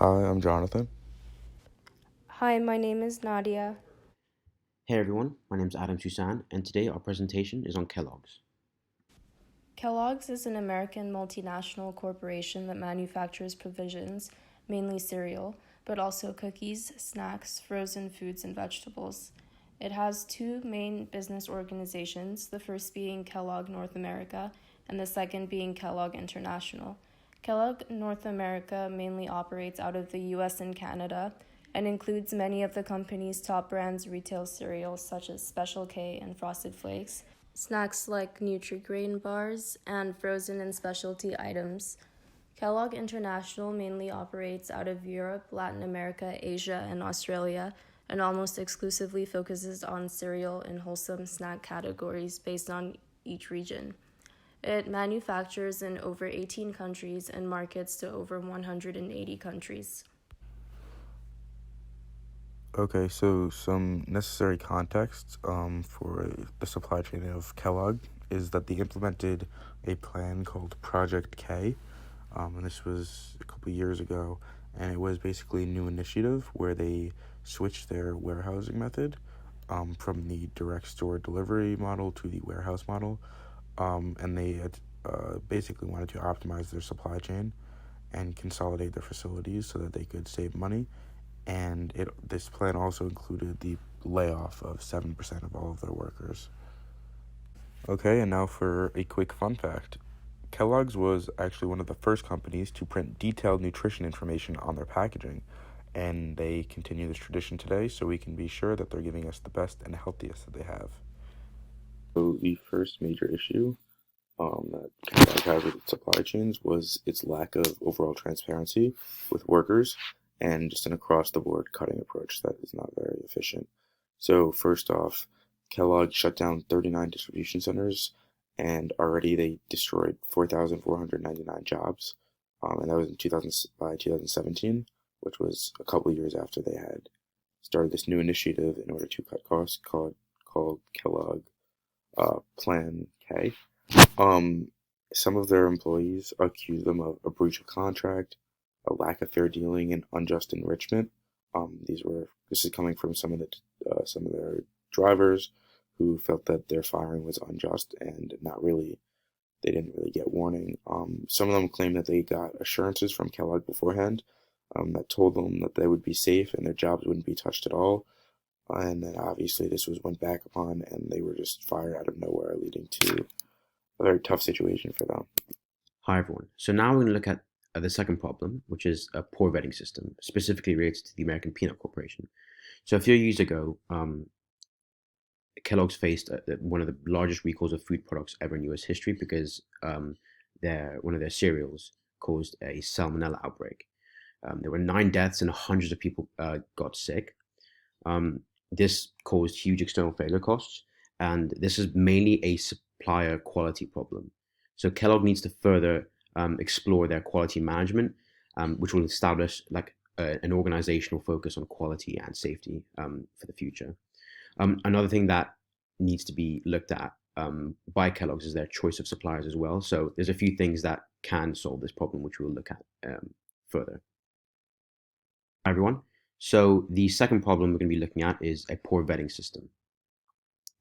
Hi, I'm Jonathan. Hi, my name is Nadia. Hey everyone, my name is Adam Susan, and today our presentation is on Kellogg's. Kellogg's is an American multinational corporation that manufactures provisions, mainly cereal, but also cookies, snacks, frozen foods, and vegetables. It has two main business organizations, the first being Kellogg North America and the second being Kellogg International. Kellogg North America mainly operates out of the US and Canada and includes many of the company's top brands retail cereals such as Special K and Frosted Flakes, snacks like Nutri-Grain bars, and frozen and specialty items. Kellogg International mainly operates out of Europe, Latin America, Asia, and Australia, and almost exclusively focuses on cereal and wholesome snack categories based on each region. It manufactures in over 18 countries and markets to over 180 countries. Okay, so some necessary context for the supply chain of Kellogg is that they implemented a plan called Project K, and this was a couple years ago, and it was basically a new initiative where they switched their warehousing method from the direct store delivery model to the warehouse model, and they had, basically wanted to optimize their supply chain and consolidate their facilities so that they could save money. And this plan also included the layoff of 7% of all of their workers. Okay, and now for a quick fun fact. Kellogg's was actually one of the first companies to print detailed nutrition information on their packaging, and they continue this tradition today so we can be sure that they're giving us the best and healthiest that they have. So the first major issue that Kellogg has with its supply chains was its lack of overall transparency with workers and just an across the board cutting approach that is not very efficient. So, first off, Kellogg shut down 39 distribution centers and already they destroyed 4,499 jobs. And that was in 2000, by 2017, which was a couple years after they had started this new initiative in order to cut costs called Kellogg Plan K. Um, some of their employees accuse them of a breach of contract, a lack of fair dealing, and unjust enrichment. This is coming from some of their drivers who felt that their firing was unjust and not really they didn't really get warning. Some of them claim that they got assurances from Kellogg beforehand that told them that they would be safe and their jobs wouldn't be touched at all. And then obviously this was went back upon and they were just fired out of nowhere, leading to a very tough situation for them. Hi everyone. So now we're going to look at the second problem, which is a poor vetting system, specifically related to the American Peanut Corporation. So a few years ago, Kellogg's faced one of the largest recalls of food products ever in U.S. history because one of their cereals caused a salmonella outbreak. There were 9 deaths and hundreds of people got sick. This caused huge external failure costs, and this is mainly a supplier quality problem. So Kellogg needs to further explore their quality management, which will establish an organizational focus on quality and safety for the future. Another thing that needs to be looked at by Kellogg's is their choice of suppliers as well. So there's a few things that can solve this problem, which we'll look at further. Hi everyone. So the second problem we're going to be looking at is a poor vetting system.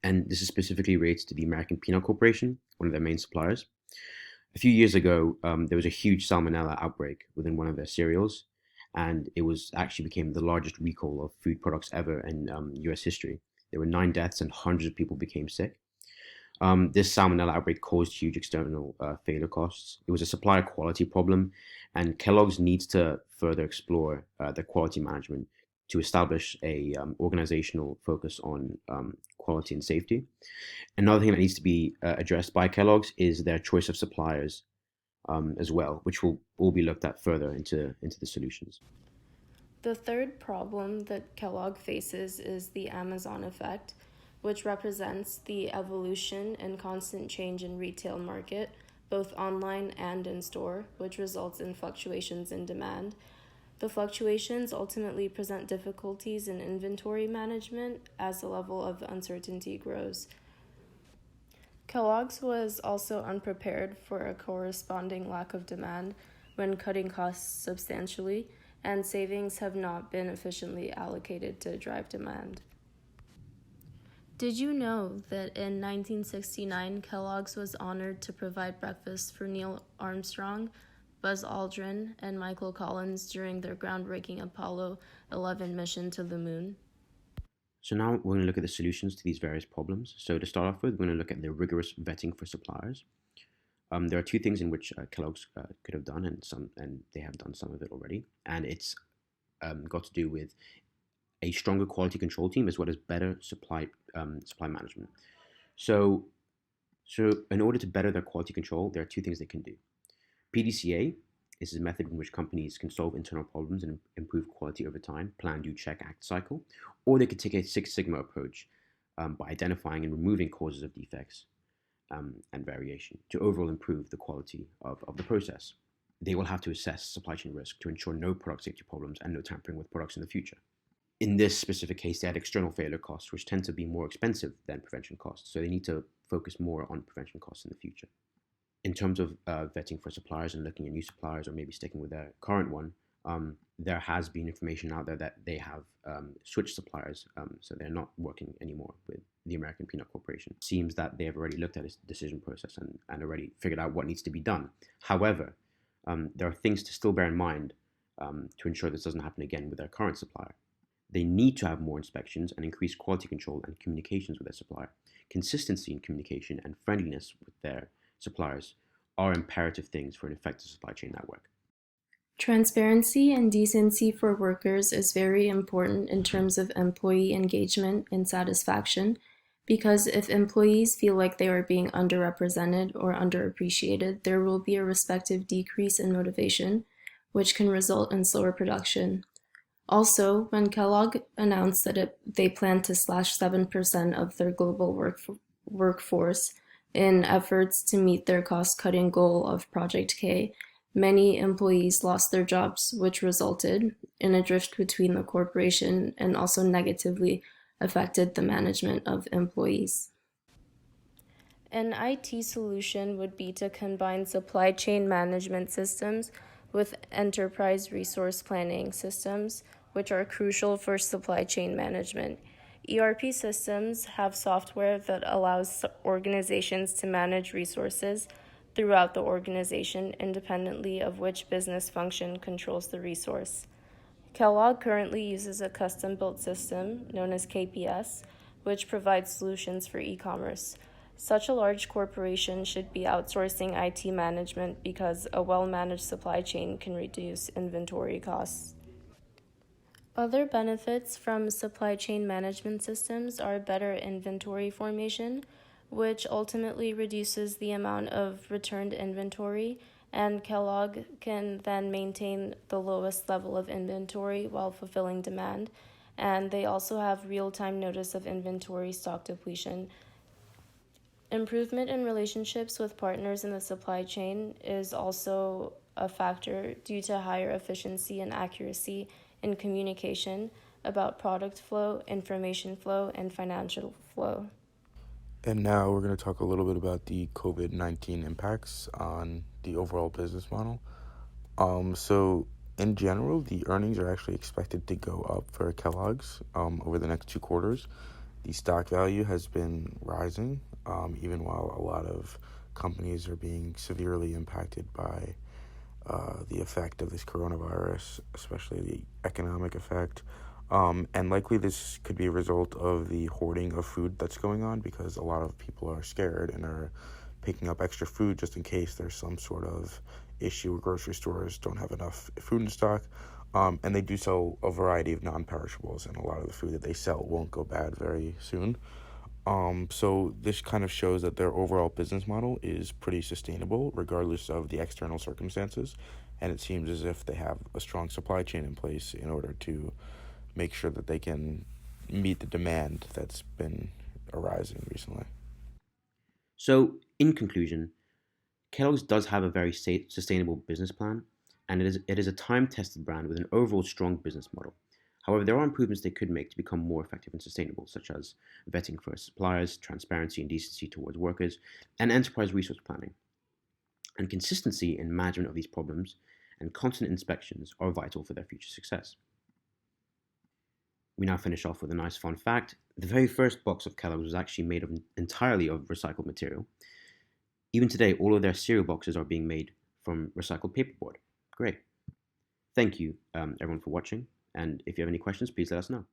And this is specifically related to the American Peanut Corporation, one of their main suppliers. A few years ago, there was a huge salmonella outbreak within one of their cereals, and it was actually became the largest recall of food products ever in U.S. history. There were 9 deaths and hundreds of people became sick. This salmonella outbreak caused huge external failure costs. It was a supplier quality problem, and Kellogg's needs to further explore their quality management to establish a organizational focus on quality and safety. Another thing that needs to be addressed by Kellogg's is their choice of suppliers as well, which will be looked at further into the solutions. The third problem that Kellogg faces is the Amazon effect, which represents the evolution and constant change in retail market, both online and in store, which results in fluctuations in demand. The fluctuations ultimately present difficulties in inventory management as the level of uncertainty grows. Kellogg's was also unprepared for a corresponding lack of demand when cutting costs substantially, and savings have not been efficiently allocated to drive demand. Did you know that in 1969, Kellogg's was honored to provide breakfast for Neil Armstrong, Buzz Aldrin, and Michael Collins during their groundbreaking Apollo 11 mission to the moon? So now we're going to look at the solutions to these various problems. So to start off with, we're going to look at the rigorous vetting for suppliers. There are two things in which Kellogg's could have done, and they have done some of it already. And it's got to do with a stronger quality control team as well as better supply management. So, so in order to better their quality control, there are two things they can do. PDCA is a method in which companies can solve internal problems and improve quality over time, plan, do, check, act cycle, or they could take a Six Sigma approach by identifying and removing causes of defects and variation to overall improve the quality of the process. They will have to assess supply chain risk to ensure no product safety problems and no tampering with products in the future. In this specific case, they had external failure costs, which tend to be more expensive than prevention costs. So they need to focus more on prevention costs in the future. In terms of vetting for suppliers and looking at new suppliers or maybe sticking with their current one, there has been information out there that they have switched suppliers, so they're not working anymore with the American Peanut Corporation. It seems that they have already looked at this decision process and already figured out what needs to be done. However, there are things to still bear in mind to ensure this doesn't happen again with their current supplier. They need to have more inspections and increased quality control and communications with their supplier. Consistency in communication and friendliness with their suppliers are imperative things for an effective supply chain network. Transparency and decency for workers is very important in terms of employee engagement and satisfaction, because if employees feel like they are being underrepresented or underappreciated, there will be a respective decrease in motivation, which can result in slower production. Also, when Kellogg announced that they plan to slash 7% of their global workforce in efforts to meet their cost-cutting goal of Project K, many employees lost their jobs, which resulted in a drift between the corporation and also negatively affected the management of employees. An IT solution would be to combine supply chain management systems with enterprise resource planning systems, which are crucial for supply chain management. ERP systems have software that allows organizations to manage resources throughout the organization independently of which business function controls the resource. Kellogg currently uses a custom-built system known as KPS, which provides solutions for e-commerce. Such a large corporation should be outsourcing IT management because a well-managed supply chain can reduce inventory costs. Other benefits from supply chain management systems are better inventory formation, which ultimately reduces the amount of returned inventory, and Kellogg can then maintain the lowest level of inventory while fulfilling demand. And they also have real-time notice of inventory stock depletion. Improvement in relationships with partners in the supply chain is also a factor due to higher efficiency and accuracy in communication about product flow, information flow, and financial flow. And now we're going to talk a little bit about the COVID-19 impacts on the overall business model. So in general, the earnings are actually expected to go up for Kellogg's over the next 2 quarters. The stock value has been rising, even while a lot of companies are being severely impacted by the effect of this coronavirus, especially the economic effect. And likely this could be a result of the hoarding of food that's going on because a lot of people are scared and are picking up extra food just in case there's some sort of issue where grocery stores don't have enough food in stock. And they do sell a variety of non-perishables, and a lot of the food that they sell won't go bad very soon. So this kind of shows that their overall business model is pretty sustainable regardless of the external circumstances. And it seems as if they have a strong supply chain in place in order to make sure that they can meet the demand that's been arising recently. So, in conclusion, Kellogg's does have a very sustainable business plan, and it is a time-tested brand with an overall strong business model. However, there are improvements they could make to become more effective and sustainable, such as vetting for suppliers, transparency and decency towards workers, and enterprise resource planning. And consistency in management of these problems and constant inspections are vital for their future success. We now finish off with a nice fun fact. The very first box of Kellogg's was actually made entirely of recycled material. Even today, all of their cereal boxes are being made from recycled paperboard. Great. Thank you, everyone, for watching. And if you have any questions, please let us know.